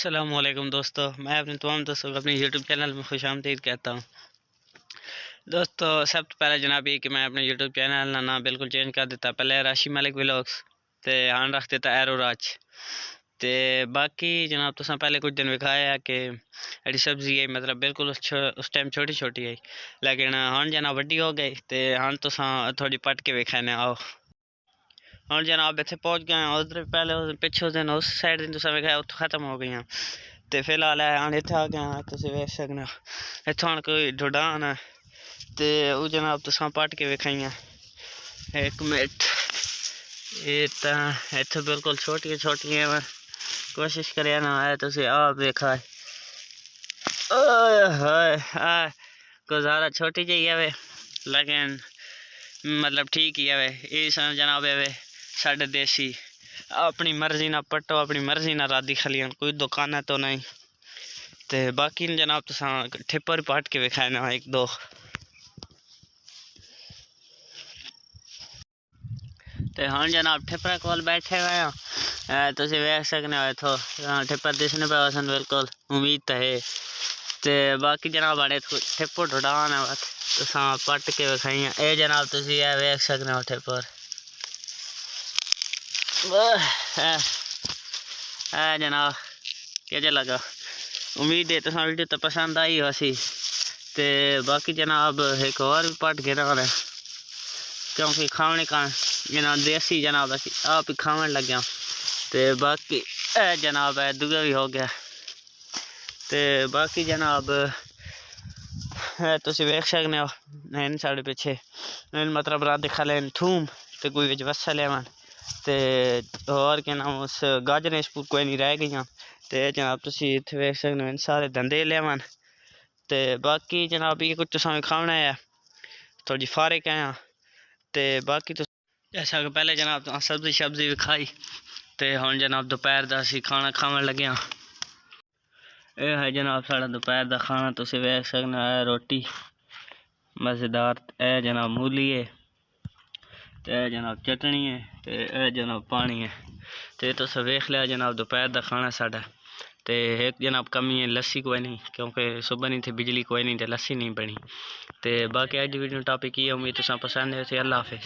अस्सलामुअलैकुम दोस्तों, मैं अपने तमाम दोस्तों को अपने यूट्यूब चैनल में खुशामदीद कहता हूँ। दोस्तों सबसे पहले जनाब ये कि मैं अपने यूट्यूब चैनल का नाम बिल्कुल चेंज कर दिता। पहले राशि मलिक व्लॉग्स ते हाँ रख दिता एरो राज ते बाकी जनाब तुसा पहले कुछ दिन विखाया कि एडी सब्जी है मतलब बिल्कुल उस टाइम छोटी छोटी है, लेकिन हाँ जना वड्डी हो गई तो हाँ तुसा थोड़ी पट के विखाने आओ। हाँ जनाब इतने पहुँच गए उधर पहले पिछले दिन उस साइड दिन तुसा विखाया उत्थों खत्म हो गई तो फिलहाल हाँ इतने आ गए तुम वेख सकते हो। इतों कोई ढुडान है तो वो जनाब तुसा पट के विखाइया। एक मिनट ये इतने बिल्कुल छोटिया छोटिया मैं कोशिश करिए ना आए तुम आप देखा है गुजारा छोटी जी है लेकिन मतलब ठीक ही है इस जनाब है साढ़े देसी अपनी मर्जी ना पट्टो अपनी मर्जी ना राधी खलियन कोई दुकान है तो नहीं ते बाकी जनाब तुसा ठिपर पाट के विखाए ना एक दो ते हाँ जनाब ठिपर कोल बैठे हुए हैं तुम वेख सकने हो इथो ठिपर दिसने पे वसन बिल्कुल उम्मीद तो है ते बाकी जनाब बड़े ठिपर ढुडान है तुसा पट के विखाई ए जनाब तुम वेख सकने हो ठिपर जनाब क्या लगा। उम्मीद है तुम वीडियो तो पसंद आई होसी ते बाकी जनाब एक और भी पट गिरा है क्योंकि खाने का जना देसी जनाब असी आप ही खावन लगे ते बाकी जनाब है दूआ भी हो गया ते बाकी जनाब तुम वेख सकने हो इन साढ़े पिछे मतलब रात खा लेन थूम तो कोई बिच वसा लेवन ते और क्या नाम उस गाजर कोई नहीं रह गई तो जनाब तुम इतने वेख सकते हो इन सारे धंधे लेवन ते बाकी जनाब ये कुछ तुसा खाना है थोड़ी फारिक है ते बाकी तो जैसा कि पहले जनाब तो सब्जी शब्जी भी खाई तो हम जनाब दोपहर का असी खाना खावन लगे ये है जनाब साढ़ा दोपहर का खाना तुम वेख सकते हो रोटी मज़ेदार है जनाब मूली है तो जनाब चटनी है तो जनाब पानी है तो तुस वेख लिया जनाब दोपहर का खाना साढ़ा तो एक जनाब कमी है लस्सी कोई नहीं क्योंकि सुबह नहीं थी बिजली कोई नहीं तो लस्सी नहीं बनी तो बाकी अज वीडियो टॉपिक ये उम्मीद तुसा पसंद है। अल्लाह हाफिज़।